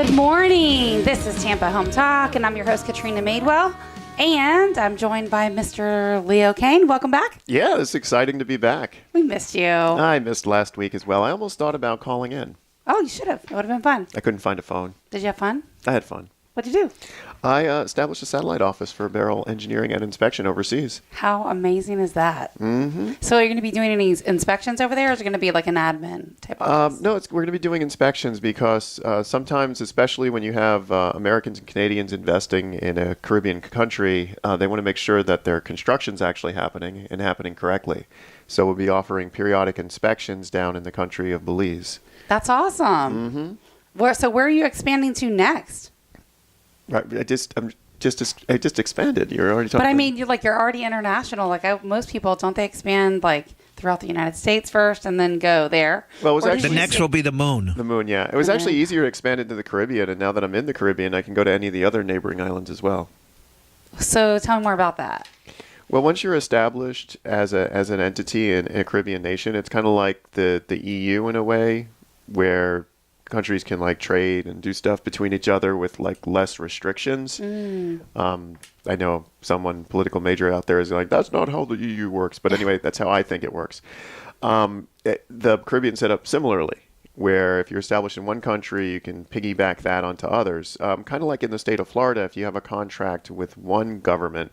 Good morning. This is Tampa Home Talk, and I'm your host, Katrina Madewell. And I'm joined by Mr. Leo Cannyn. Welcome back. Yeah, it's exciting to be back. We missed you. I missed last week as well. I almost thought about calling in. Oh, you should have. It would have been fun. I couldn't find a phone. Did you have fun? I had fun. What'd you do? I established a satellite office for Beryl Engineering and Inspection overseas. How amazing is that? Mm-hmm. So are you going to be doing any inspections over there, or is it going to be like an admin type office? No, we're going to be doing inspections because sometimes, especially when you have Americans and Canadians investing in a Caribbean country, they want to make sure that their construction's actually happening and happening correctly. So we'll be offering periodic inspections down in the country of Belize. That's awesome. Mm-hmm. So where are you expanding to next? Right, I just expanded. You're already talking. But I mean, you're already international. Most people, don't they expand throughout the United States first and then go there? Well, it was actually the next will be the moon. The moon, yeah. It was actually easier to expand into the Caribbean, and now that I'm in the Caribbean, I can go to any of the other neighboring islands as well. So tell me more about that. Well, once you're established as an entity in a Caribbean nation, it's kind of like the EU in a way, where countries can trade and do stuff between each other with less restrictions. I know someone political major out there is that's not how the EU works, but anyway, that's how I think it works. The Caribbean set up similarly, where if you're established in one country, you can piggyback that onto others. Kind of like in the state of Florida, if you have a contract with one government,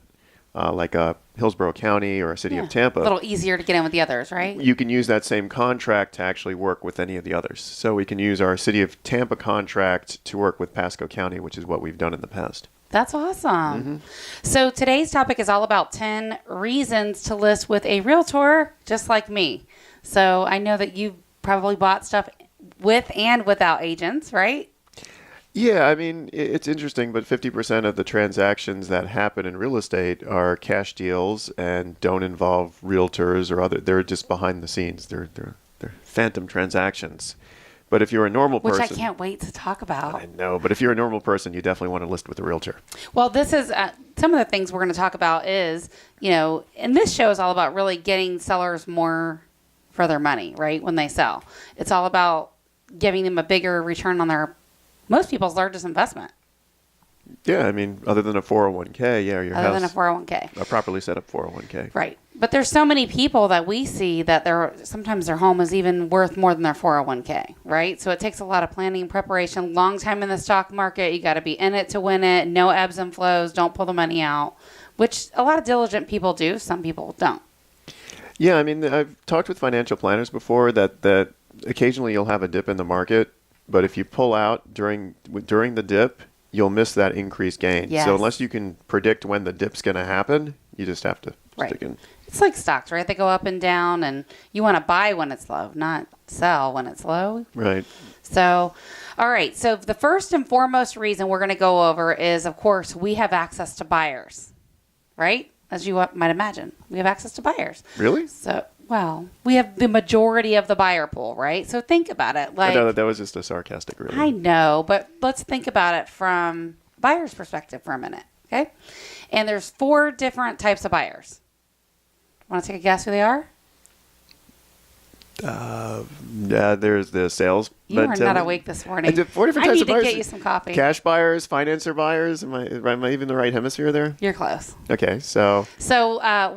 like a Hillsborough County or a city of Tampa. A little easier to get in with the others, right? You can use that same contract to actually work with any of the others. So we can use our city of Tampa contract to work with Pasco County, which is what we've done in the past. That's awesome. So today's topic is all about 10 reasons to list with a realtor just like me. So I know that you've probably bought stuff with and without agents, right? Yeah, I mean, it's interesting, but 50% of the transactions that happen in real estate are cash deals and don't involve realtors or other. They're just behind the scenes. They're phantom transactions. But if you're a normal person, which I can't wait to talk about. I know, but if you're a normal person, you definitely want to list with a realtor. Well, this is some of the things we're going to talk about is, and this show is all about really getting sellers more for their money, right? When they sell, it's all about giving them a bigger return on most people's largest investment. Yeah, I mean, other than a 401k, your house. Other than a 401k. A properly set up 401k. Right. But there's so many people that we see that sometimes their home is even worth more than their 401k, right? So it takes a lot of planning and preparation, long time in the stock market. You got to be in it to win it. No ebbs and flows. Don't pull the money out, which a lot of diligent people do. Some people don't. Yeah, I mean, I've talked with financial planners before that occasionally you'll have a dip in the market. But if you pull out during the dip, you'll miss that increased gain. Yes. So unless you can predict when the dip's going to happen, you just have to stick in. It's like stocks, right? They go up and down, and you want to buy when it's low, not sell when it's low. Right. So, all right. So the first and foremost reason we're going to go over is, of course, we have access to buyers, right? As you might imagine, we have access to buyers. Really? So, well, we have the majority of the buyer pool, right? So think about it. I know that was just a sarcastic really. I know, but let's think about it from buyer's perspective for a minute, okay? And there's 4 different types of buyers. Want to take a guess who they are? Yeah, there's the sales. You are not awake this morning. I did 4 different types of buyers. I need to get you some coffee. Cash buyers, financer buyers. Am I even the right hemisphere there? You're close. Okay, so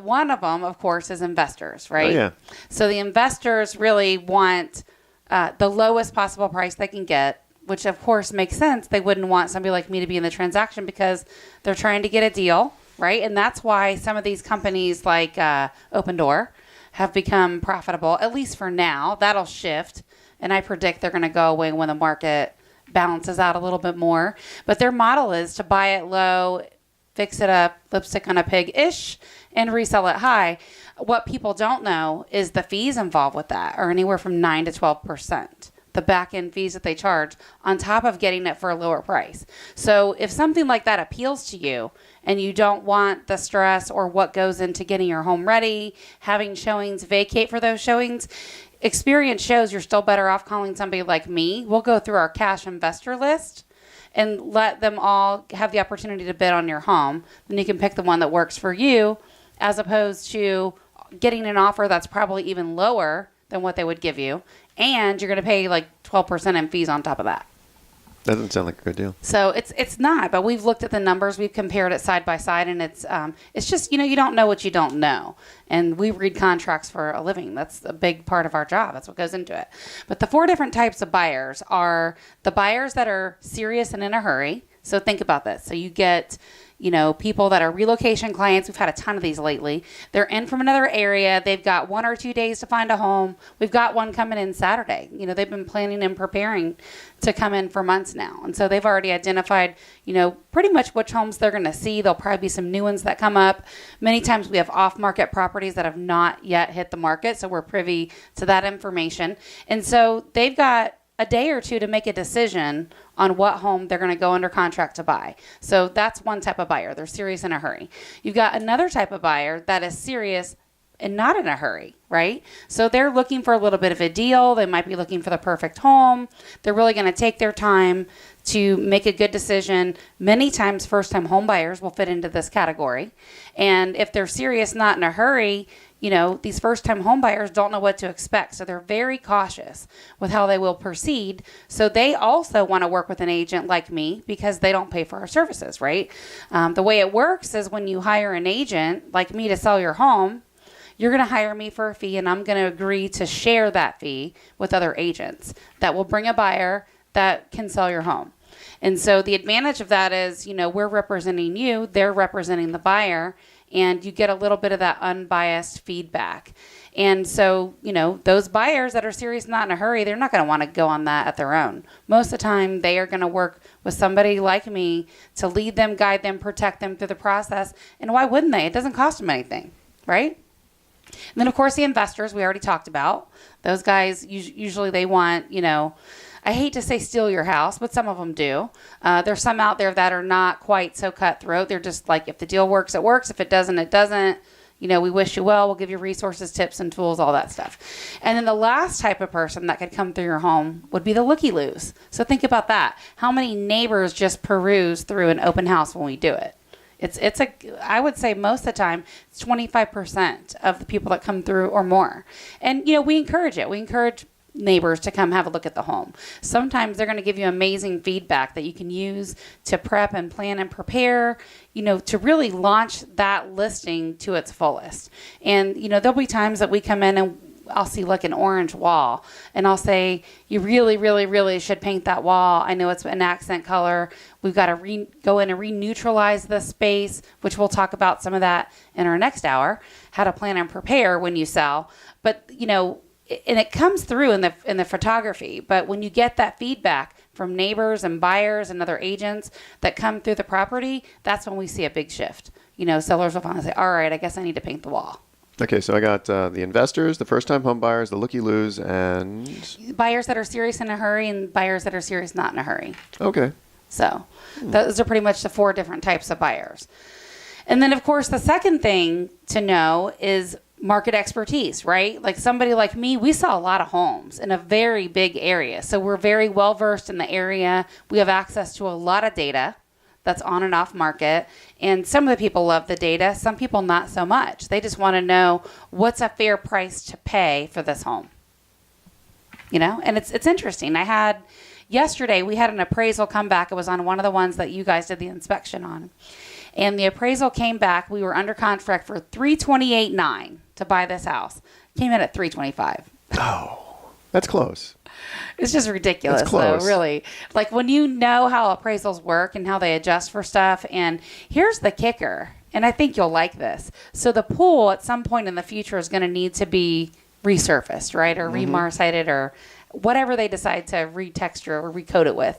one of them, of course, is investors, right? Oh, yeah. So the investors really want the lowest possible price they can get, which of course makes sense. They wouldn't want somebody like me to be in the transaction because they're trying to get a deal, right? And that's why some of these companies like Open Door have become profitable, at least for now. That'll shift, and I predict they're going to go away when the market balances out a little bit more. But their model is to buy it low, fix it up, lipstick on a pig-ish, and resell it high. What people don't know is the fees involved with that are anywhere from 9 to 12%. The back-end fees that they charge on top of getting it for a lower price. So if something like that appeals to you and you don't want the stress or what goes into getting your home ready, having showings, vacate for those showings, experience shows you're still better off calling somebody like me. We'll go through our cash investor list and let them all have the opportunity to bid on your home. Then you can pick the one that works for you as opposed to getting an offer that's probably even lower than what they would give you. And you're going to pay like 12% in fees on top of that. Doesn't sound like a good deal. So it's not, but we've looked at the numbers, we've compared it side by side, and it's just, you don't know what you don't know. And we read contracts for a living. That's a big part of our job. That's what goes into it. But the 4 different types of buyers are the buyers that are serious and in a hurry. So think about this. So you get, people that are relocation clients. We've had a ton of these lately. They're in from another area. They've got 1 or 2 days to find a home. We've got one coming in Saturday. They've been planning and preparing to come in for months now. And so they've already identified, pretty much which homes they're going to see. There'll probably be some new ones that come up. Many times we have off-market properties that have not yet hit the market. So we're privy to that information. And so they've got a day or two to make a decision on what home they're going to go under contract to buy. So that's one type of buyer. They're serious in a hurry. You've got another type of buyer that is serious and not in a hurry, right? So they're looking for a little bit of a deal. They might be looking for the perfect home. They're really going to take their time to make a good decision. Many times first-time home buyers will fit into this category. And if they're serious, not in a hurry, these first-time home buyers don't know what to expect. So they're very cautious with how they will proceed. So they also want to work with an agent like me because they don't pay for our services, right? The way it works is when you hire an agent like me to sell your home, you're going to hire me for a fee, and I'm going to agree to share that fee with other agents that will bring a buyer that can sell your home. And so the advantage of that is, we're representing you, they're representing the buyer, and you get a little bit of that unbiased feedback. And so, those buyers that are serious, not in a hurry, they're not going to want to go on that at their own. Most of the time, they are going to work with somebody like me to lead them, guide them, protect them through the process. And why wouldn't they? It doesn't cost them anything, right? And then, of course, the investors we already talked about. Those guys, usually they want, I hate to say steal your house, but some of them do. There's some out there that are not quite so cutthroat. They're just like, if the deal works, it works. If it doesn't, it doesn't. We wish you well. We'll give you resources, tips, and tools, all that stuff. And then the last type of person that could come through your home would be the looky-loos. So think about that. How many neighbors just peruse through an open house when we do it? I would say most of the time, it's 25% of the people that come through or more. And, we encourage it. We encourage neighbors to come have a look at the home. Sometimes they're going to give you amazing feedback that you can use to prep and plan and prepare, to really launch that listing to its fullest. And, there'll be times that we come in and I'll see like an orange wall and I'll say, you really, really, really should paint that wall. I know it's an accent color. We've got to go in and re-neutralize the space, which we'll talk about some of that in our next hour, how to plan and prepare when you sell. But, and it comes through in the photography, but when you get that feedback from neighbors and buyers and other agents that come through the property, that's when we see a big shift. Sellers will finally say, all right, I guess I need to paint the wall. Okay, so I got the investors, the first-time home buyers, the looky-loos, and... buyers that are serious in a hurry and buyers that are serious not in a hurry. Okay. So those are pretty much the 4 different types of buyers. And then, of course, the second thing to know is market expertise, right? Like somebody like me, we saw a lot of homes in a very big area. So we're very well versed in the area. We have access to a lot of data that's on and off market. And some of the people love the data. Some people not so much. They just want to know what's a fair price to pay for this home. And it's interesting. Yesterday, we had an appraisal come back. It was on one of the ones that you guys did the inspection on. And the appraisal came back. We were under contract for $328,900 to buy this house. Came in at $325,000. Oh, that's close. It's just ridiculous, That's close. though, really. Like when you know how appraisals work and how they adjust for stuff. And here's the kicker, and I think you'll like this. So the pool at some point in the future is going to need to be resurfaced, right? Or remarcited or whatever they decide to retexture or recoat it with.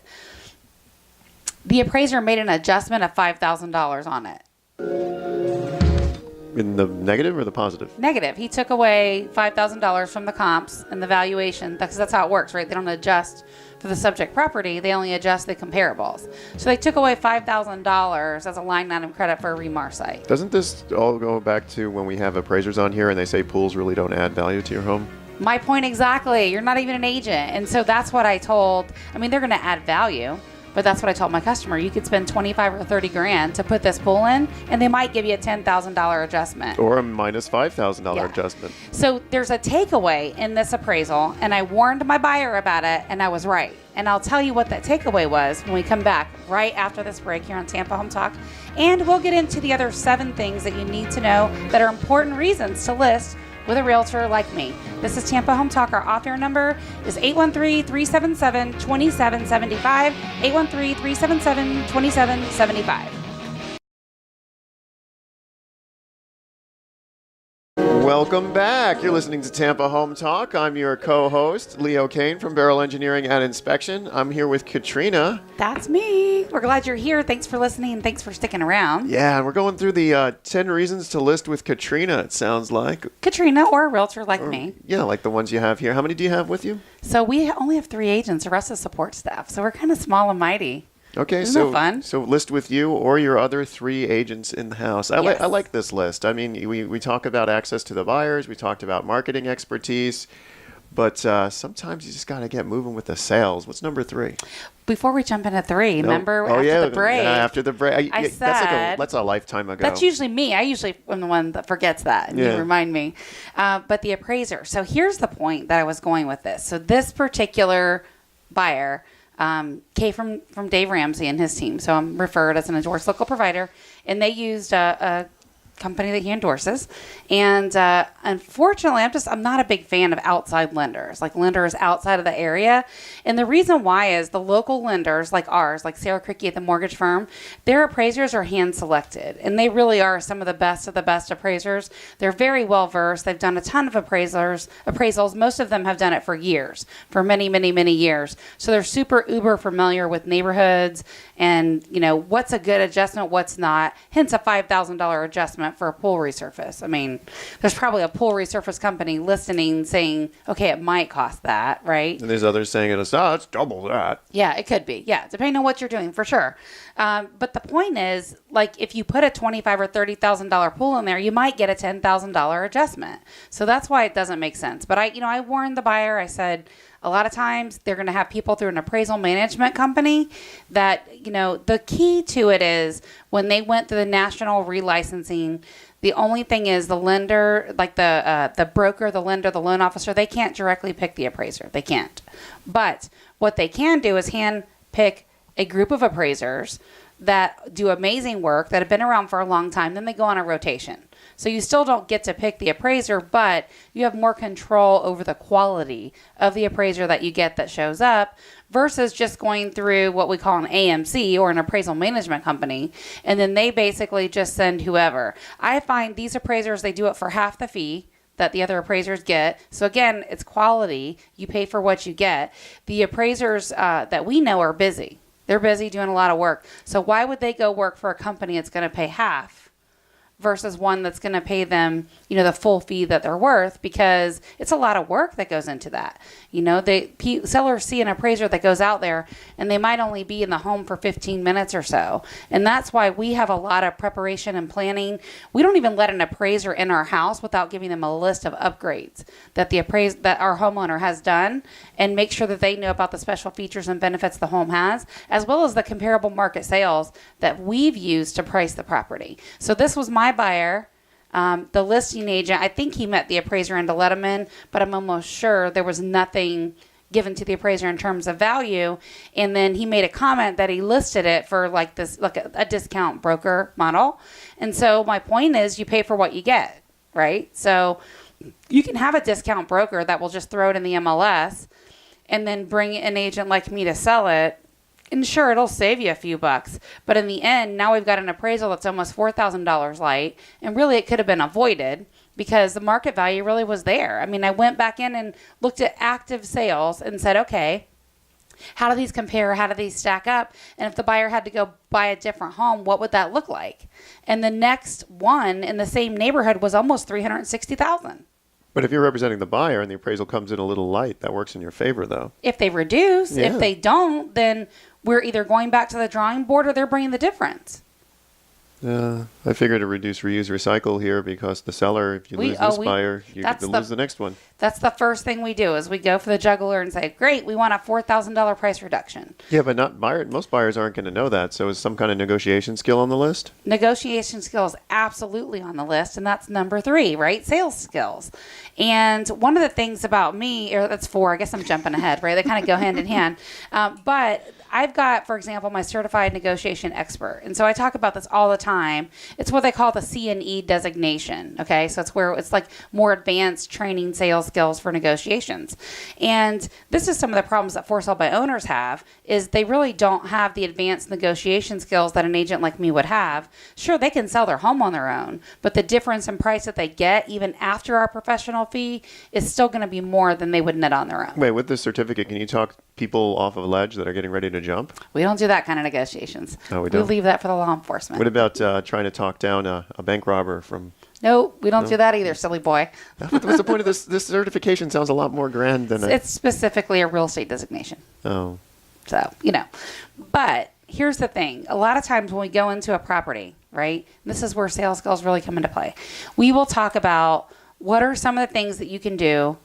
The appraiser made an adjustment of $5,000 on it. In the negative or the positive? Negative. He took away $5,000 from the comps and the valuation, because that's how it works, right? They don't adjust for the subject property. They only adjust the comparables. So they took away $5,000 as a line item credit for a remar site. Doesn't this all go back to when we have appraisers on here and they say pools really don't add value to your home? My point exactly. You're not even an agent. And so that's what I told. I mean, they're going to add value. But that's what I told my customer. You could spend 25 or 30 grand to put this pool in, and they might give you a $10,000 adjustment. Or a minus $5,000 Yeah. adjustment. So there's a takeaway in this appraisal, and I warned my buyer about it, and I was right. And I'll tell you what that takeaway was when we come back right after this break here on Tampa Home Talk. And we'll get into the other 7 things that you need to know that are important reasons to list with a realtor like me. This is Tampa Home Talk. Our off-air number is 813-377-2775, 813-377-2775. Welcome back. You're listening to Tampa Home Talk. I'm your co-host, Leo Cannyn from Beryl Engineering and Inspection. I'm here with Katrina. That's me. We're glad you're here. Thanks for listening and thanks for sticking around. Yeah, and we're going through the 10 reasons to list with Katrina, it sounds like. Katrina or a realtor like me. Yeah, like the ones you have here. How many do you have with you? So we only have 3 agents. The rest is support staff. So we're kind of small and mighty. Okay, Isn't so that fun? So list with you or your other 3 agents in the house. I Yes. like this list. I mean, we talk about access to the buyers. We talked about marketing expertise. But sometimes you just got to get moving with the sales. What's number 3? Before we jump into 3, remember yeah, the break? Yeah, after the break. I said, that's a lifetime ago. That's usually me. I usually am the one that forgets that. And Yeah. you remind me. But the appraiser. So here's the point that I was going with this. So this particular buyer came from Dave Ramsey and his team. So I'm referred as an endorsed local provider. And they used a company that he endorses. And unfortunately, I'm not a big fan of outside lenders, like lenders outside of the area. And the reason why is the local lenders like ours, like Sarah Cricky at the mortgage firm, their appraisers are hand selected. And they really are some of the best appraisers. They're very well versed. They've done a ton of appraisals. Most of them have done it for years, for many, many, many years. So they're super uber familiar with neighborhoods and, what's a good adjustment, what's not. Hence a $5,000 adjustment for a pool resurface. I mean, there's probably a pool resurface company listening saying, okay, it might cost that, right? And there's others saying it's double that. Yeah, it could be. Yeah, depending on what you're doing, for sure. But the point is, like, if you put a $25,000 or $30,000 pool in there, you might get a $10,000 adjustment. So that's why it doesn't make sense. But I warned the buyer. I said, a lot of times they're going to have people through an appraisal management company that, the key to it is when they went through the national relicensing, the only thing is the lender, like the broker, the lender, the loan officer, they can't directly pick the appraiser. They can't. But what they can do is hand pick a group of appraisers that do amazing work that have been around for a long time. Then they go on a rotation. So you still don't get to pick the appraiser, but you have more control over the quality of the appraiser that you get that shows up versus just going through what we call an AMC or an appraisal management company. And then they basically just send whoever. I find these appraisers, they do it for half the fee that the other appraisers get. So again, it's quality. You pay for what you get. The appraisers that we know are busy. They're busy doing a lot of work. So why would they go work for a company that's going to pay half versus one that's going to pay them, the full fee that they're worth? Because it's a lot of work that goes into that. Sellers see an appraiser that goes out there and they might only be in the home for 15 minutes or so. And that's why we have a lot of preparation and planning. We don't even let an appraiser in our house without giving them a list of upgrades that that our homeowner has done, and make sure that they know about the special features and benefits the home has, as well as the comparable market sales that we've used to price the property. So this was my buyer. The listing agent, I think he met the appraiser and to let him in, but I'm almost sure there was nothing given to the appraiser in terms of value. And then he made a comment that he listed it for like a discount broker model. And so my point is, you pay for what you get, right? So you can have a discount broker that will just throw it in the MLS and then bring an agent like me to sell it. And sure, it'll save you a few bucks. But in the end, now we've got an appraisal that's almost $4,000 light. And really, it could have been avoided because the market value really was there. I mean, I went back in and looked at active sales and said, okay, how do these compare? How do these stack up? And if the buyer had to go buy a different home, what would that look like? And the next one in the same neighborhood was almost $360,000. But if you're representing the buyer and the appraisal comes in a little light, that works in your favor, though. If they reduce, Yeah. if they don't, then we're either going back to the drawing board or they're bringing the difference. I figure to reduce, reuse, recycle here because the seller, if you lose this buyer, you lose the next one. That's the first thing we do is we go for the juggler and say, great, we want a $4,000 price reduction. Yeah, but most buyers aren't going to know that. So is some kind of negotiation skill on the list? Negotiation skills absolutely on the list, and that's number 3, right? Sales skills. And one of the things about me, or that's 4, I guess I'm jumping ahead, right? They kind of go hand in hand. But I've got, for example, my certified negotiation expert. And so I talk about this all the time. It's what they call the C&E designation. Okay. So it's where it's like more advanced training sales skills for negotiations. And this is some of the problems that for sale by owners have is they really don't have the advanced negotiation skills that an agent like me would have. Sure, they can sell their home on their own, but the difference in price that they get even after our professional fee is still going to be more than they would net on their own. Wait, with this certificate, can you talk people off of a ledge that are getting ready to jump? We don't do that kind of negotiations. Oh, we don't? We leave that for the law enforcement. What about trying to talk down a bank robber from... No, we don't do that either, silly boy. What's the point of this? This certification sounds a lot more grand than... It's specifically a real estate designation. Oh. So, But here's the thing. A lot of times when we go into a property, right, this is where sales skills really come into play. We will talk about what are some of the things that you can do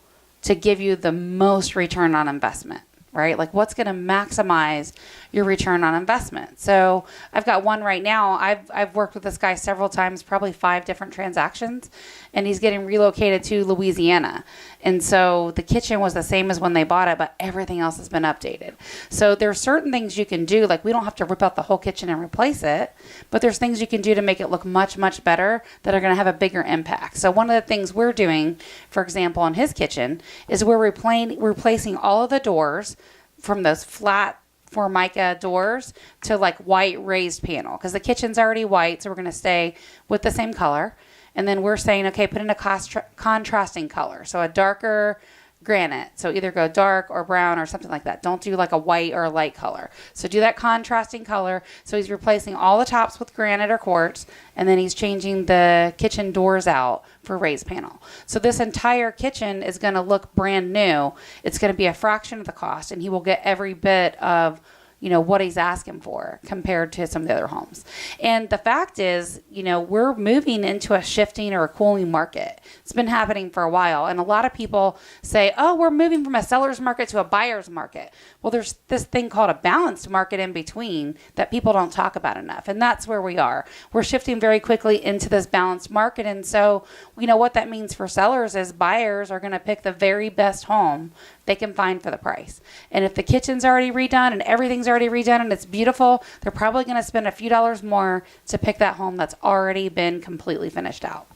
to give you the most return on investment, right? Like what's going to maximize your return on investment. So I've got one right now. I've worked with this guy several times, probably 5 different transactions, and he's getting relocated to Louisiana. And so the kitchen was the same as when they bought it, but everything else has been updated. So there's certain things you can do. Like we don't have to rip out the whole kitchen and replace it, but there's things you can do to make it look much, much better that are going to have a bigger impact. So one of the things we're doing, for example, in his kitchen is we're replacing all of the doors from those flat Formica doors to like white raised panel because the kitchen's already white, so we're going to stay with the same color. And then we're saying, okay, put in a contrasting color, so a darker granite. So either go dark or brown or something like that. Don't do like a white or a light color. So do that contrasting color. So he's replacing all the tops with granite or quartz, and then he's changing the kitchen doors out for raised panel. So this entire kitchen is going to look brand new. It's going to be a fraction of the cost, and he will get every bit of what he's asking for compared to some of the other homes. And the fact is, we're moving into a shifting or a cooling market. It's been happening for a while. And a lot of people say, oh, we're moving from a seller's market to a buyer's market. Well, there's this thing called a balanced market in between that people don't talk about enough. And that's where we are. We're shifting very quickly into this balanced market. And so, what that means for sellers is buyers are going to pick the very best home they can find for the price. And if the kitchen's already redone and everything's already redone and it's beautiful, they're probably going to spend a few dollars more to pick that home that's already been completely finished out.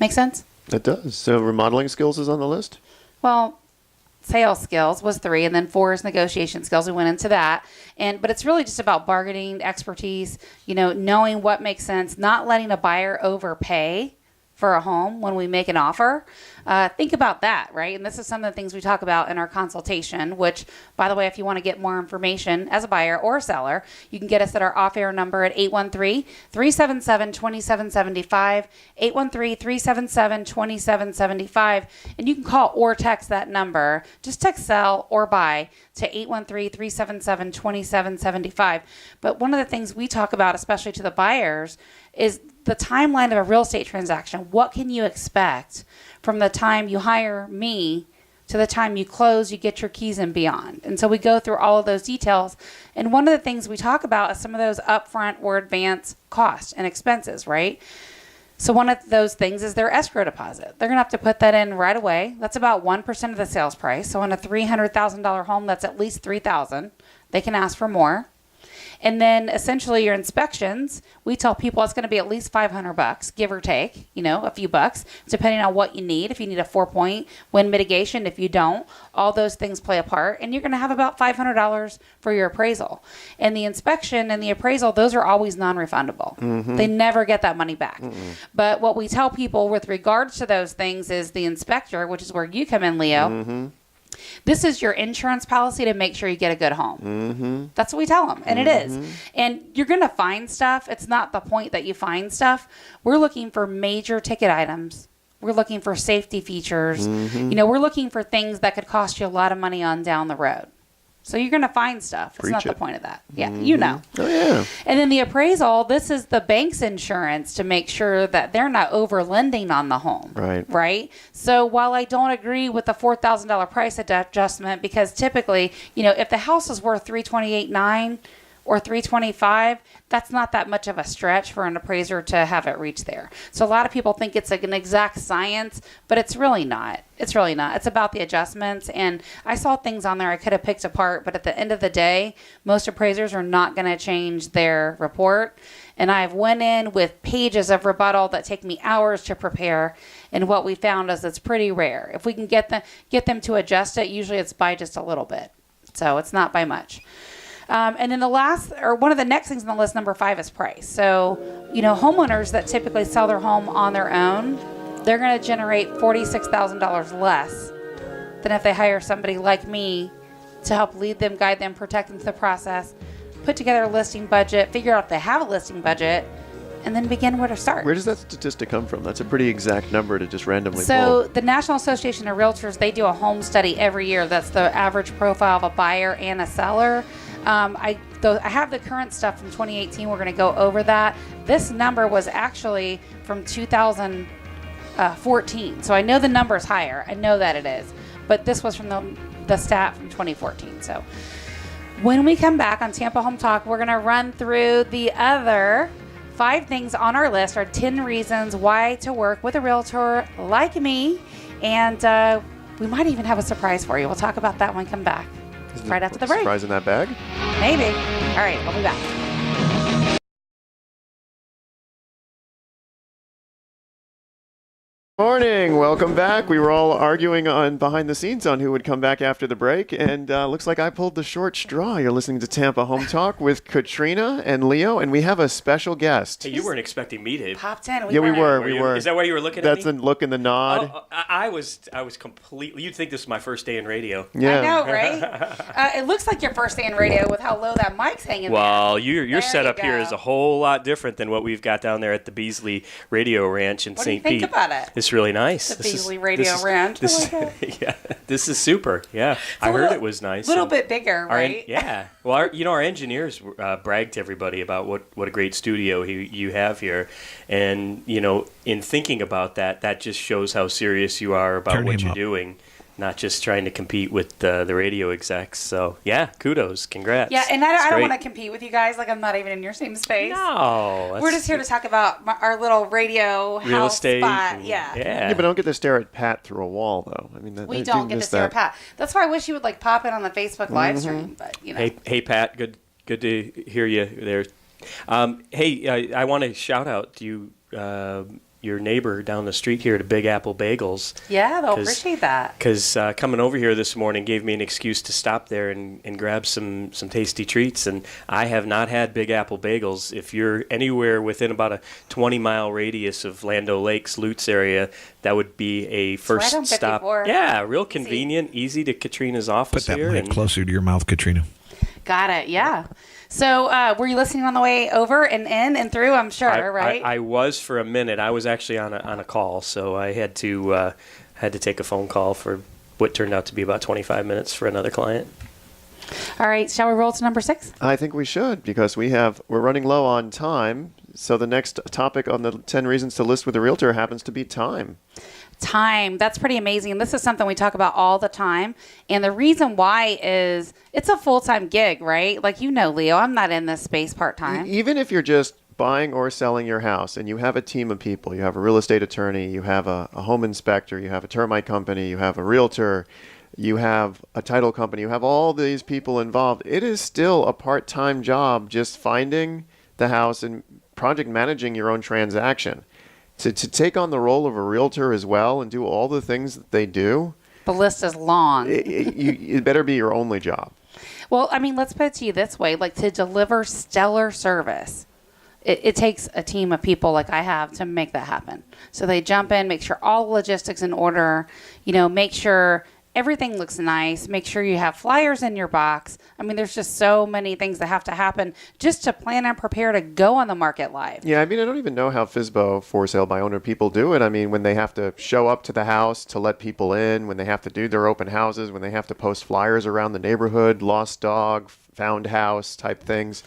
Make sense? It does. So remodeling skills is on the list? Well, sales skills was 3, and then 4 is negotiation skills. We went into that. But it's really just about bargaining, expertise, knowing what makes sense, not letting a buyer overpay for a home when we make an offer. Think about that, right? And this is some of the things we talk about in our consultation, which, by the way, if you want to get more information as a buyer or seller, you can get us at our off-air number at 813-377-2775, 813-377-2775, and you can call or text that number. Just text sell or buy to 813-377-2775. But one of the things we talk about, especially to the buyers, is the timeline of a real estate transaction. What can you expect from the time you hire me to the time you close, you get your keys and beyond? And so we go through all of those details. And one of the things we talk about is some of those upfront or advance costs and expenses, right? So one of those things is their escrow deposit. They're going to have to put that in right away. That's about 1% of the sales price. So on a $300,000 home, that's at least $3,000. They can ask for more. And then essentially your inspections, we tell people it's going to be at least $500, give or take, a few bucks, depending on what you need. If you need a 4-point wind mitigation, if you don't, all those things play a part. And you're going to have about $500 for your appraisal. And the inspection and the appraisal, those are always non-refundable. Mm-hmm. They never get that money back. Mm-mm. But what we tell people with regards to those things is the inspector, which is where you come in, Leo. Mm-hmm. This is your insurance policy to make sure you get a good home. Mm-hmm. That's what we tell them. And it is. And you're going to find stuff. It's not the point that you find stuff. We're looking for major ticket items. We're looking for safety features. Mm-hmm. We're looking for things that could cost you a lot of money on down the road. So you're going to find stuff. It's not the point of that. Yeah, Mm-hmm. you know. Oh, yeah. And then the appraisal, this is the bank's insurance to make sure that they're not over lending on the home. Right. Right? So while I don't agree with the $4,000 price adjustment, because typically, you know, if the house is worth $328,900 or $325,000, that's not that much of a stretch for an appraiser to have it reach there. So a lot of people think it's like an exact science, but it's really not. It's really not. It's about the adjustments. And I saw things on there I could have picked apart, but at the end of the day, most appraisers are not going to change their report. And I've went in with pages of rebuttal that take me hours to prepare. And what we found is it's pretty rare. If we can get them to adjust it, usually it's by just a little bit. So it's not by much. And then one of the next things on the list, number 5, is price. So, you know, homeowners that typically sell their home on their own, they're going to generate $46,000 less than if they hire somebody like me to help lead them, guide them, protect them through the process, put together a listing budget, figure out if they have a listing budget, and then begin where to start. Where does that statistic come from? That's a pretty exact number to just randomly So pull. the National Association of Realtors, they do a home study every year. That's the average profile of a buyer and a seller. I have the current stuff from 2018. We're going to go over that. This number was actually from 2014. So I know the number is higher. I know that it is. But this was from the stat from 2014. So when we come back on Tampa Home Talk, we're going to run through the other 5 things on our list, are 10 reasons why to work with a realtor like me. And we might even have a surprise for you. We'll talk about that when we come back. Right after the break. Surprise in that bag? Maybe. All right, we'll be back. Morning. Welcome back. We were all arguing on behind the scenes on who would come back after the break, and looks like I pulled the short straw. You're listening to Tampa Home Talk with Katrina and Leo, and we have a special guest. Hey, you weren't expecting me to. Popped in. Yeah, we were. Is that why you were looking at That's me? the look and the nod. Oh, I was completely. You'd think this was my first day in radio. Yeah. I know, right? It looks like your first day in radio with how low that mic's hanging Well, there. your There setup you here go. is a whole lot different than what we've got down there at the Beasley Radio Ranch in What do you St. think Pete. about it? It's really nice. The Beasley Radio Ranch. I like Yeah, this is super. Yeah, I heard it was nice. A little And bit bigger, right? yeah. Well, our engineers bragged to everybody about what a great studio you have here, and in thinking about that just shows how serious you are about what you're doing. Not just trying to compete with the radio execs. So, yeah, kudos. Congrats. Yeah, and I It's don't great. want to compete with you guys. Like, I'm not even in your same space. No. We're just here to talk about our little radio real house estate. spot. Yeah. Yeah, but don't get to stare at Pat through a wall, though. I mean, We I don't do get to miss stare at that. Pat. That's why I wish you would pop in on the Facebook live stream. But Hey, Pat. Good to hear you there. I want to shout out to you. Your neighbor down the street here to Big Apple Bagels. Yeah, they'll appreciate that. Because coming over here this morning gave me an excuse to stop there and grab some tasty treats. And I have not had Big Apple Bagels. If you're anywhere within about a 20-mile radius of Lando Lakes, Lutz area, that would be a first right on stop. 54. Yeah, real convenient, easy to Katrina's office Put that here. mic closer to your mouth, Katrina. Got it, yeah. So were you listening on the way over and in and through, I'm sure, right? I was for a minute. I was actually on a call, so I had to take a phone call for what turned out to be about 25 minutes for another client. All right, shall we roll to number 6? I think we should, because we're running low on time. So the next topic on the 10 reasons to list with a realtor happens to be time. Time. That's pretty amazing. And this is something we talk about all the time. And the reason why is it's a full-time gig, right? Like, Leo, I'm not in this space part-time. Even if you're just buying or selling your house and you have a team of people, you have a real estate attorney, you have a home inspector, you have a termite company, you have a realtor, you have a title company, you have all these people involved, it is still a part-time job just finding the house and project managing your own transaction. To take on the role of a realtor as well and do all the things that they do, The list is long. it better be your only job. Well, I mean, let's put it to you this way. To deliver stellar service, it takes a team of people like I have to make that happen. So they jump in, make sure all the logistics in order, make sure everything looks nice. Make sure you have flyers in your box. I mean, there's just so many things that have to happen just to plan and prepare to go on the market live. Yeah, I mean, I don't even know how FSBO, for sale by owner, people do it. I mean, when they have to show up to the house to let people in, when they have to do their open houses, when they have to post flyers around the neighborhood, lost dog, found house type things.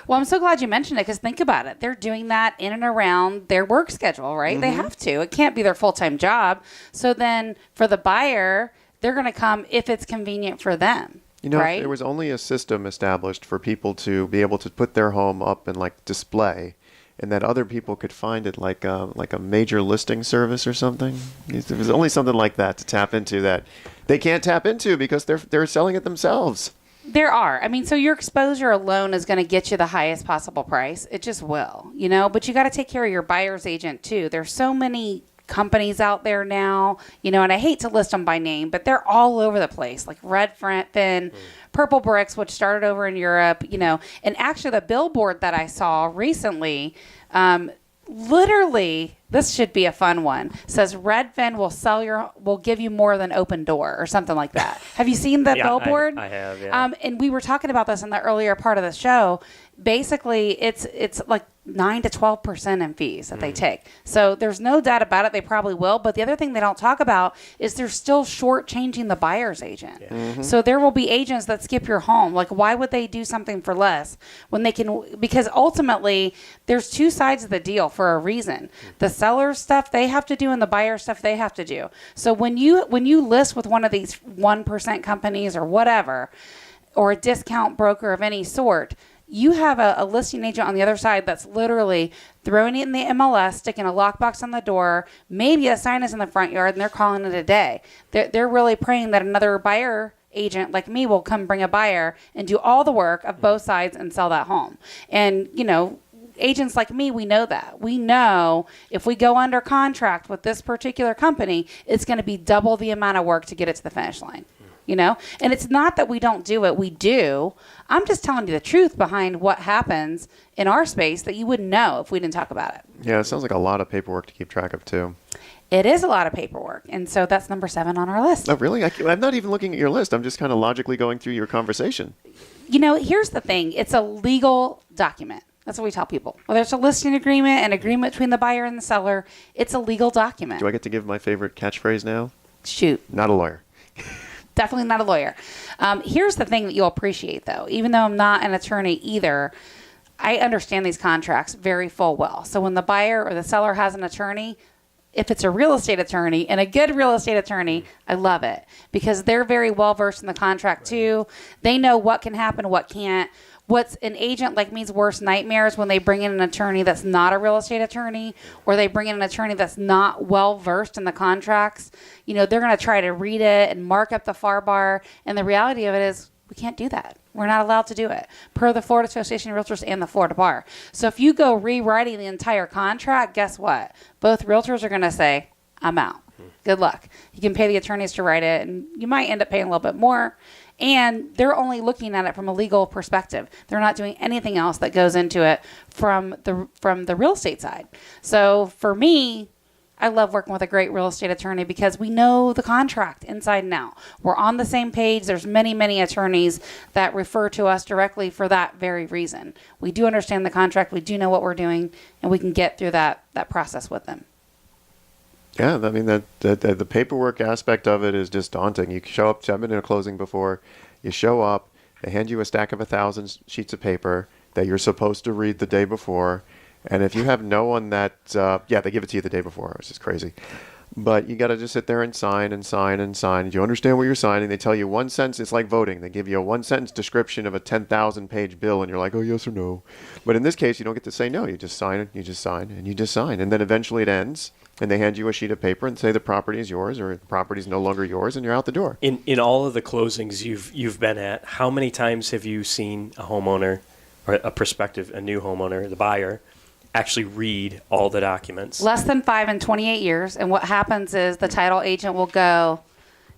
Well, I'm so glad you mentioned it because think about it. They're doing that in and around their work schedule, right? They have to. It can't be their full-time job. So then for the buyer, they're going to come if it's convenient for them. You know, right? if there was only a system established for people to be able to put their home up and like display, and that other people could find it like a major listing service or something. If there was only something like that to tap into that they can't tap into because they're selling it themselves. There are. I mean, so your exposure alone is going to get you the highest possible price. It just will, you know, but you got to take care of your buyer's agent too. There's so many companies out there now, you know, and I hate to list them by name, but they're all over the place, like Redfin, Purple Bricks, which started over in Europe, you know, and actually the billboard that I saw recently, literally, this should be a fun one, says Redfin will give you more than open door or something like that. Have you seen the billboard? I have, yeah. And we were talking about this in the earlier part of the show. Basically, it's like 9 to 12% in fees that they take. So there's no doubt about it. They probably will. But the other thing they don't talk about is they're still shortchanging the buyer's agent. Yeah. So there will be agents that skip your home. Like, why would they do something for less when they can? Because ultimately, there's two sides of the deal for a reason. The seller's stuff they have to do and the buyer stuff they have to do. So when you list with one of these 1% companies or whatever, or a discount broker of any sort, you have a listing agent on the other side that's literally throwing it in the MLS, sticking a lockbox on the door, maybe a sign is in the front yard, and they're calling it a day. They're really praying that another buyer agent like me will come bring a buyer and do all the work of both sides and sell that home. And, you know, agents like me, we know that. We know if we go under contract with this particular company, it's going to be double the amount of work to get it to the finish line. You know, and it's not that we don't do it. We do. I'm just telling you the truth behind what happens in our space that you wouldn't know if we didn't talk about it. Yeah, it sounds like a lot of paperwork to keep track of, too. It is a lot of paperwork. And so that's number 7 on our list. Oh, really? I'm not even looking at your list. I'm just kind of logically going through your conversation. You know, here's the thing. It's a legal document. That's what we tell people. Whether it's a listing agreement, an agreement between the buyer and the seller, it's a legal document. Do I get to give my favorite catchphrase now? Shoot. Not a lawyer. Definitely not a lawyer. Here's the thing that you'll appreciate, though. Even though I'm not an attorney either, I understand these contracts very full well. So when the buyer or the seller has an attorney, if it's a real estate attorney and a good real estate attorney, I love it because they're very well versed in the contract too. They know what can happen, what can't. What's an agent like me's worst nightmare is when they bring in an attorney that's not a real estate attorney, or they bring in an attorney that's not well versed in the contracts. You know, they're going to try to read it and mark up the FAR bar. And the reality of it is we can't do that. We're not allowed to do it per the Florida Association of Realtors and the Florida Bar. So if you go rewriting the entire contract, guess what? Both realtors are going to say, I'm out. Good luck. You can pay the attorneys to write it, and you might end up paying a little bit more. And they're only looking at it from a legal perspective. They're not doing anything else that goes into it from the real estate side. So for me, I love working with a great real estate attorney because we know the contract inside and out. We're on the same page. There's many, many attorneys that refer to us directly for that very reason. We do understand the contract. We do know what we're doing, and we can get through that process with them. Yeah, I mean, the paperwork aspect of it is just daunting. You show up, I've been in a closing before, you show up, they hand you a stack of 1,000 sheets of paper that you're supposed to read the day before, and if you have no one that, they give it to you the day before, which is crazy. But you got to just sit there and sign and sign and sign. Do you understand what you're signing? They tell you one sentence. It's like voting. They give you a one-sentence description of a 10,000-page bill, and you're like, oh, yes or no. But in this case, you don't get to say no. You just sign it. You just sign, and you just sign. And then eventually it ends, and they hand you a sheet of paper and say the property is yours or the property is no longer yours, and you're out the door. In all of the closings you've been at, how many times have you seen a homeowner or a new homeowner, the buyer, actually read all the documents? Less than 5 in 28 years. And what happens is the title agent will go,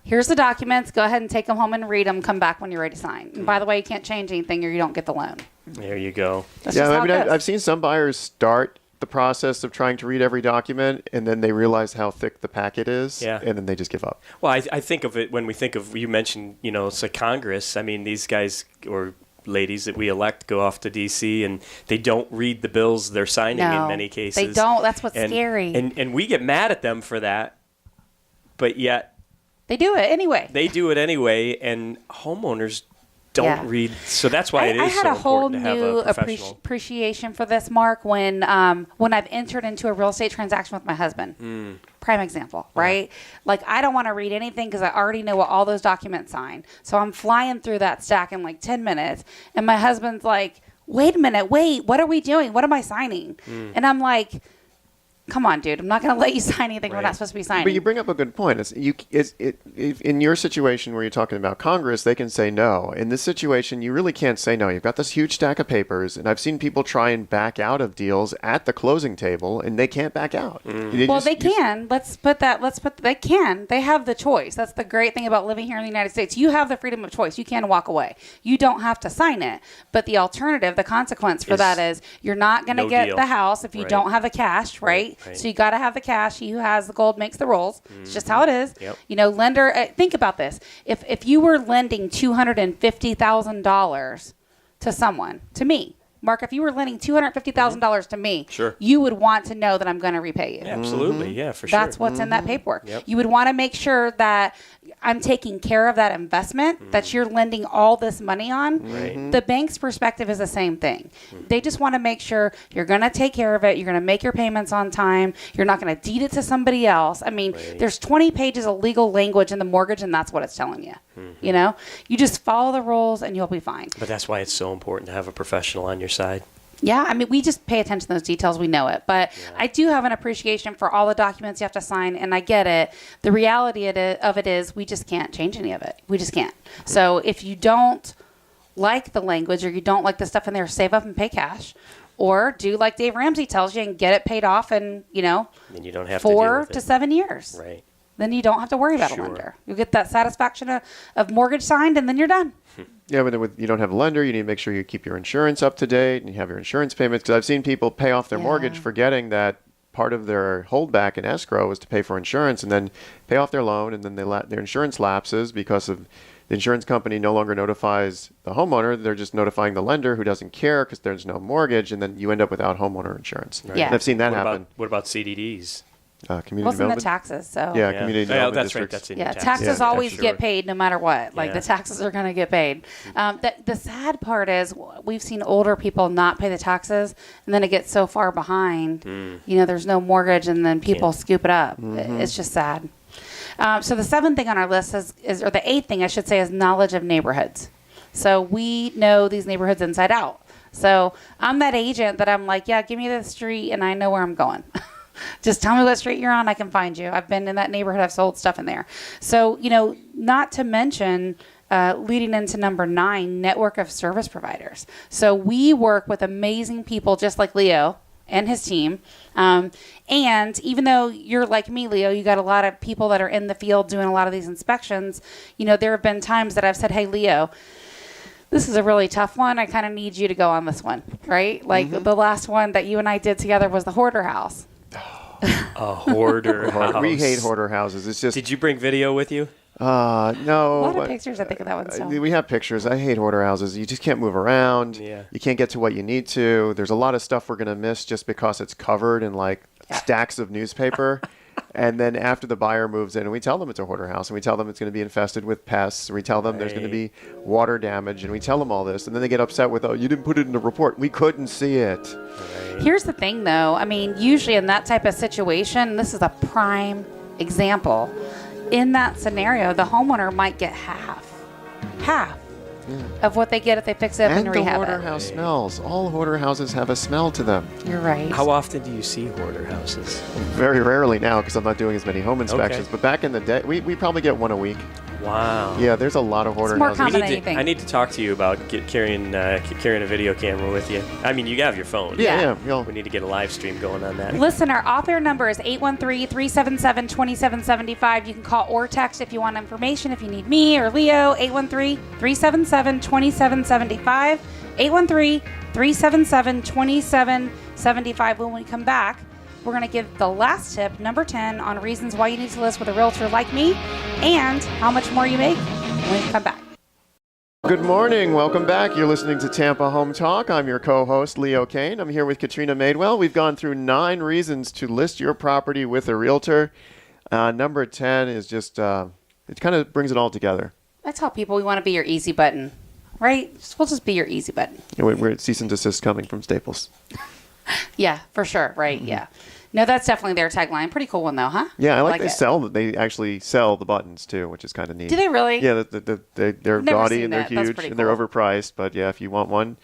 here's the documents. Go ahead and take them home and read them. Come back when you're ready to sign. And by the way, you can't change anything or you don't get the loan. There you go. That's yeah, just I how mean, it goes. I've seen some buyers start the process of trying to read every document, and then they realize how thick the packet is, Yeah. and then they just give up. Well, I think of it when we think of, you mentioned, it's like Congress. I mean, these guys or ladies that we elect go off to D.C. and they don't read the bills they're signing in many cases. They don't. That's what's scary. And we get mad at them for that, but yet they do it anyway. They do it anyway, and homeowners don't read. So that's why it is so important to have a professional. I had a whole new appreciation for this, Mark, when I've entered into a real estate transaction with my husband. Prime example, right? Like, I don't want to read anything because I already know what all those documents sign. So I'm flying through that stack in like 10 minutes. And my husband's like, wait a minute, what are we doing? What am I signing? And I'm like, come on, dude. I'm not going to let you sign anything we're not supposed to be signing. But you bring up a good point. In your situation where you're talking about Congress, they can say no. In this situation, you really can't say no. You've got this huge stack of papers, and I've seen people try and back out of deals at the closing table, and they can't back out. They can. They can. They have the choice. That's the great thing about living here in the United States. You have the freedom of choice. You can walk away. You don't have to sign it. But the alternative, the consequence for that is you're not going to get the house if you don't have the cash, right? So you got to have the cash. He who has the gold makes the rules. It's just how it is. Yep. Lender, think about this. If you were lending $250,000 to someone, to me, Mark, if you were lending $250,000 to me, you would want to know that I'm going to repay you. Absolutely. Yeah, for sure. That's what's in that paperwork. Yep. You would want to make sure that I'm taking care of that investment that you're lending all this money on. Right. The bank's perspective is the same thing. They just want to make sure you're going to take care of it. You're going to make your payments on time. You're not going to deed it to somebody else. I mean, there's 20 pages of legal language in the mortgage, and that's what it's telling you. You just follow the rules and you'll be fine. But that's why it's so important to have a professional on your side. Yeah, I mean, we just pay attention to those details. We know it. But I do have an appreciation for all the documents you have to sign, and I get it. The reality of it is we just can't change any of it. We just can't. So if you don't like the language or you don't like the stuff in there, save up and pay cash. Or do like Dave Ramsey tells you and get it paid off in, and you don't have 4 to 7 years. Right. Then you don't have to worry about a lender. You'll get that satisfaction of mortgage signed, and then you're done. Yeah, but you don't have a lender. You need to make sure you keep your insurance up to date and you have your insurance payments. Because I've seen people pay off their mortgage forgetting that part of their holdback in escrow is to pay for insurance, and then pay off their loan, and then their insurance lapses because of the insurance company no longer notifies the homeowner. They're just notifying the lender, who doesn't care because there's no mortgage, and then you end up without homeowner insurance. Right. Yeah. And I've seen that happen. What about CDDs? Community Well, it's in the development. taxes, so Community development that's right. districts. That's in yeah, your taxes always get paid no matter what. Like Yeah. the taxes are going to get paid. The sad part is we've seen older people not pay the taxes, and then it gets so far behind. There's no mortgage, and then people scoop it up. It's just sad. So the 7th thing on our list is, or the 8th thing I should say, is knowledge of neighborhoods. So we know these neighborhoods inside out. So I'm that agent that I'm like, yeah, give me the street, and I know where I'm going. Just tell me what street you're on. I can find you. I've been in that neighborhood. I've sold stuff in there. So, not to mention leading into number 9, network of service providers. So we work with amazing people just like Leo and his team. And even though you're like me, Leo, you got a lot of people that are in the field doing a lot of these inspections. There have been times that I've said, hey, Leo, this is a really tough one. I kind of need you to go on this one, right? Like the last one that you and I did together was the hoarder house. A hoarder house. We hate hoarder houses. It's just. Did you bring video with you? No. A lot of pictures, I think, of that one. So. We have pictures. I hate hoarder houses. You just can't move around. Yeah. You can't get to what you need to. There's a lot of stuff we're going to miss just because it's covered in stacks of newspaper. And then after the buyer moves in, and we tell them it's a hoarder house, and we tell them it's going to be infested with pests, and we tell them there's going to be water damage, and we tell them all this, and then they get upset with, oh, you didn't put it in the report. We couldn't see it. Right. Here's the thing, though. I mean, usually in that type of situation, this is a prime example. In that scenario, the homeowner might get half of what they get if they fix it up and the rehab hoarder house smells. All hoarder houses have a smell to them. You're right. How often do you see hoarder houses? Very rarely now because I'm not doing as many home inspections. Okay. But back in the day, we probably get one a week. Wow. Yeah, there's a lot of hoarder more houses. common than anything. I need to talk to you about carrying a video camera with you. I mean, you have your phone. Yeah. We need to get a live stream going on that. Listen, our author number is 813-377-2775. You can call or text if you want information. If you need me or Leo, 813-377-2775. 813-377-2775. 25. When we come back, we're going to give the last tip, number 10, on reasons why you need to list with a realtor like me and how much more you make when we come back. Good morning. Welcome back. You're listening to Tampa Home Talk. I'm your co-host, Leo Cannyn. I'm here with Katrina Madewell. We've gone through 9 reasons to list your property with a realtor. Number 10 is just, it kind of brings it all together. I tell people we want to be your easy button, right? We'll just be your easy button. We're at cease and desist coming from Staples. Yeah, for sure. Right. Mm-hmm. Yeah. No, that's definitely their tagline. Pretty cool one, though, huh? Yeah, I like they actually sell the buttons, too, which is kind of neat. Do they really? Yeah, they're gaudy and they're huge and they're overpriced. But, yeah, if you want one,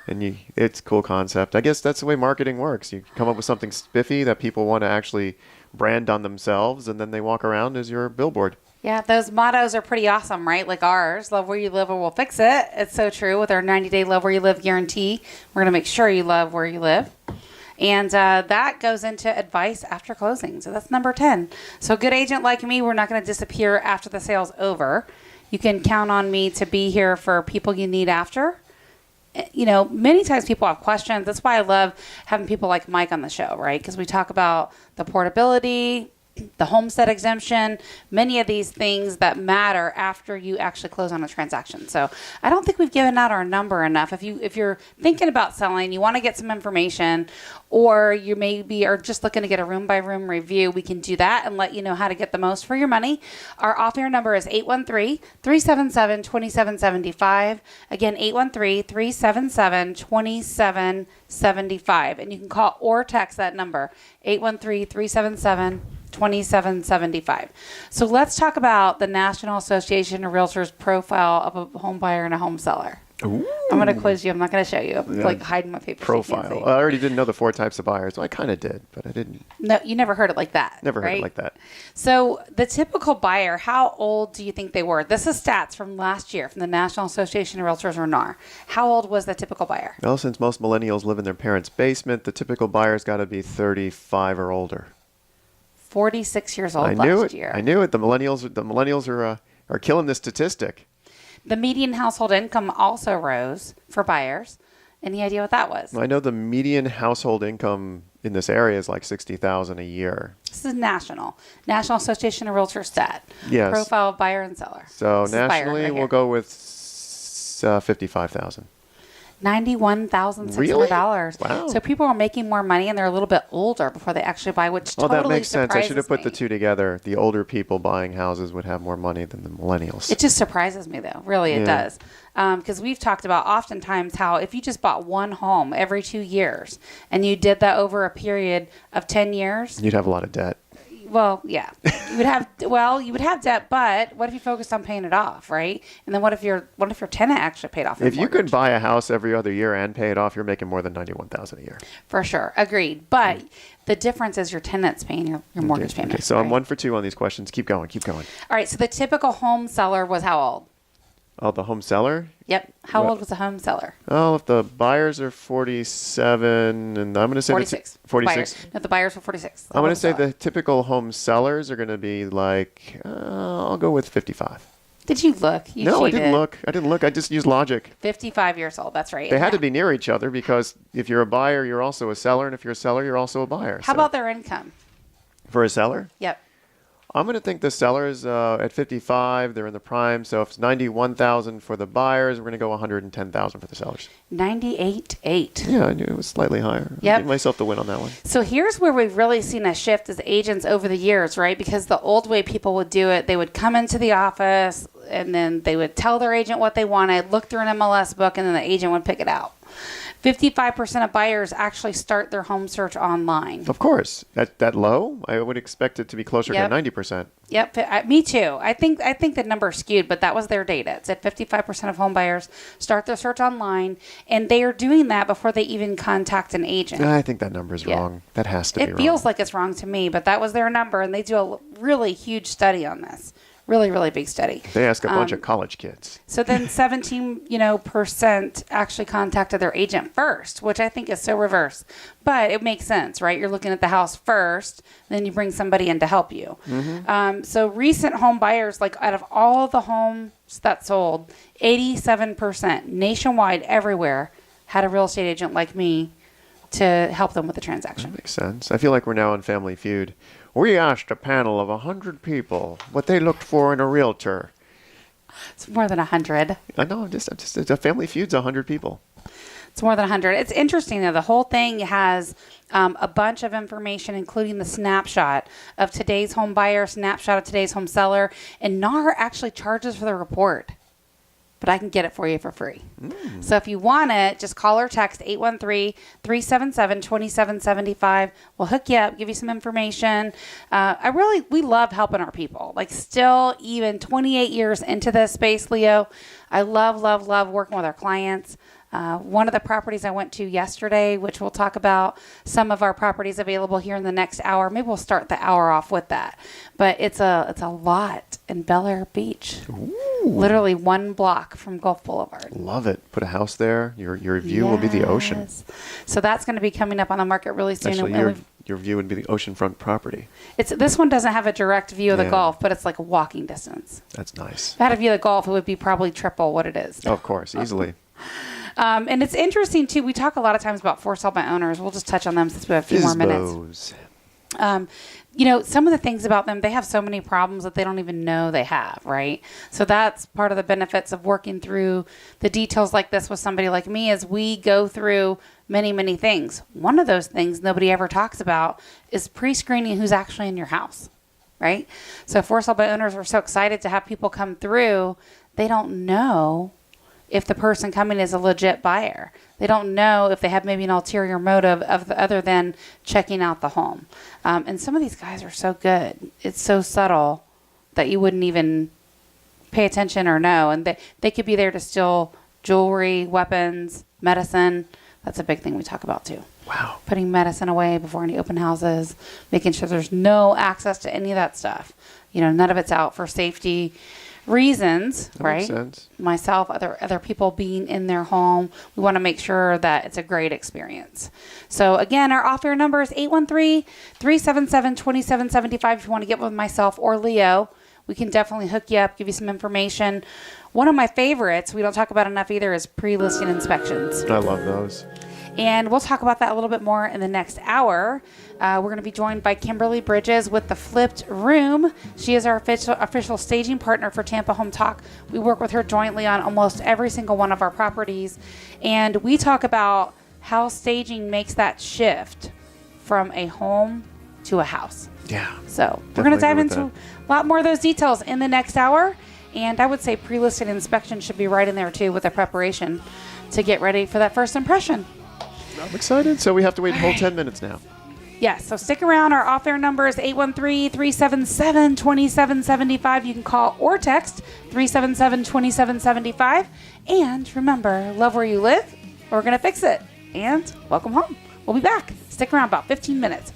it's a cool concept. I guess that's the way marketing works. You come up with something spiffy that people want to actually brand on themselves, and then they walk around as your billboard. Yeah, those mottos are pretty awesome, right? Like ours, love where you live or we'll fix it. It's so true. With our 90-day love where you live guarantee, we're going to make sure you love where you live. And that goes into advice after closing. So that's number 10. So a good agent like me, we're not going to disappear after the sale's over. You can count on me to be here for people you need after. You know, many times people have questions. That's why I love having people like Mike on the show, right? Because we talk about the portability, the homestead exemption, many of these things that matter after you actually close on a transaction. So I don't think we've given out our number enough. If you're thinking about selling, you want to get some information, or you maybe are just looking to get a room by room review, we can do that and let you know how to get the most for your money. Our off-air number is 813-377-2775. Again, 813-377-2775. And you can call or text that number, 813-377-2775. So let's talk about the National Association of Realtors profile of a home buyer and a home seller. Ooh. I'm going to quiz you. I'm not going to show you. I'm like hiding my papers. Profile. So I already didn't know the 4 types of buyers. Well, I kind of did, but I didn't. No, you never heard it like that. Never heard right? it like that. So the typical buyer, how old do you think they were? This is stats from last year from the National Association of Realtors, or NAR. How old was the typical buyer? Well, since most millennials live in their parents' basement, the typical buyer's got to be 35 or older. 46 years old year. I knew it. The millennials are killing this statistic. The median household income also rose for buyers. Any idea what that was? I know the median household income in this area is like $60,000 a year. This is National Association of Realtors stat. Yes. Profile of buyer and seller. So nationally, we'll go with $55,000. $91,600. Really? Wow. So people are making more money and they're a little bit older before they actually buy, which totally that makes sense. I should have put me. the two together. The older people buying houses would have more money than the millennials. It just surprises me, though. Really, it does. Because we've talked about oftentimes how if you just bought one home every 2 years and you did that over a period of 10 years, you'd have a lot of debt. Well, yeah, you would have debt, but what if you focused on paying it off, right? And then what if your tenant actually paid off? If you could buy a house every other year and pay it off, you're making more than $91,000 a year. For sure, agreed. But the difference is your tenant's paying your mortgage payment. Okay, so I'm 1 for 2 on these questions. Keep going. All right. So the typical home seller was how old? Oh, the home seller? Yep. How old was the home seller? Oh, if the buyers are 47, and I'm going to say 46. 46. No, the buyers were 46. I'm going to say the typical home sellers are going to be like, I'll go with 55. Did you look? No, I didn't look. I just used logic. 55 years old. That's right. They had to be near each other because if you're a buyer, you're also a seller, and if you're a seller, you're also a buyer. How about their income? For a seller? Yep. I'm going to think the sellers at 55, they're in the prime. So if it's 91,000 for the buyers, we're going to go 110,000 for the sellers. 98.8. Yeah, I knew it was slightly higher. Yep. I'll give myself the win on that one. So here's where we've really seen a shift as agents over the years, right? Because the old way people would do it, they would come into the office and then they would tell their agent what they wanted, look through an MLS book, and then the agent would pick it out. 55% of buyers actually start their home search online. Of course. That low? I would expect it to be closer to 90%. Yep, me too. I think the number is skewed, but that was their data. It said 55% of home buyers start their search online, and they are doing that before they even contact an agent. I think that number is wrong. That has to be wrong. It feels like it's wrong to me, but that was their number, and they do a really huge study on this. Really, really big study. They ask a bunch of college kids. So then 17%, actually contacted their agent first, which I think is so reverse. But it makes sense, right? You're looking at the house first, then you bring somebody in to help you. Mm-hmm. So recent home buyers, like out of all the homes that sold, 87% nationwide, everywhere, had a real estate agent like me to help them with the transaction. That makes sense. I feel like we're now on Family Feud. We asked a panel of 100 people what they looked for in a realtor. It's more than 100. I know, just a Family Feud's 100 people. It's more than 100. It's interesting, though. The whole thing has a bunch of information, including the snapshot of today's home buyer, snapshot of today's home seller, and NAR actually charges for the report. But I can get it for you for free. So if you want it, just call or text 813-377-2775. We'll hook you up, give you some information. We love helping our people. Like still, even 28 years into this space, Leo, I love working with our clients. One of the properties I went to yesterday, which we'll talk about some of our properties available here in the next hour. Maybe we'll start the hour off with that. But it's a lot in Bel Air Beach. Ooh. Literally 1 block from Gulf Boulevard. Love it. Put a house there. Your view will be the ocean. So that's going to be coming up on the market really soon. Actually, your view would be the oceanfront property. This one doesn't have a direct view of the Gulf, but it's like a walking distance. That's nice. If I had a view of the Gulf, it would be probably triple what it is. Oh, of course, easily. And it's interesting, too. We talk a lot of times about for sale by owners. We'll just touch on them since we have a few more minutes. Some of the things about them, they have so many problems that they don't even know they have, right? So that's part of the benefits of working through the details like this with somebody like me is we go through many, many things. One of those things nobody ever talks about is pre-screening who's actually in your house, right? So for sale by owners are so excited to have people come through. They don't know if the person coming is a legit buyer. They don't know if they have maybe an ulterior motive other than checking out the home. And some of these guys are so good. It's so subtle that you wouldn't even pay attention or know. And they could be there to steal jewelry, weapons, medicine. That's a big thing we talk about too. Wow. Putting medicine away before any open houses, making sure there's no access to any of that stuff. None of it's out for safety reasons, that right? Makes sense. Myself, other people being in their home. We want to make sure that it's a great experience. So again, our off-air number is 813-377-2775. If you want to get with myself or Leo, we can definitely hook you up, give you some information. One of my favorites, we don't talk about enough either, is pre-listing inspections. I love those. And we'll talk about that a little bit more in the next hour. We're going to be joined by Kimberly Bridges with the Flipped Room. She is our official staging partner for Tampa Home Talk. We work with her jointly on almost every single one of our properties. And we talk about how staging makes that shift from a home to a house. Yeah. So we're going to dive into a lot more of those details in the next hour. And I would say pre-listed inspection should be right in there too with the preparation to get ready for that first impression. I'm excited. So we have to wait a whole 10 minutes now. Yes. So stick around. Our off-air number is 813-377-2775. You can call or text 377-2775. And remember, love where you live. We're going to fix it. And welcome home. We'll be back. Stick around about 15 minutes.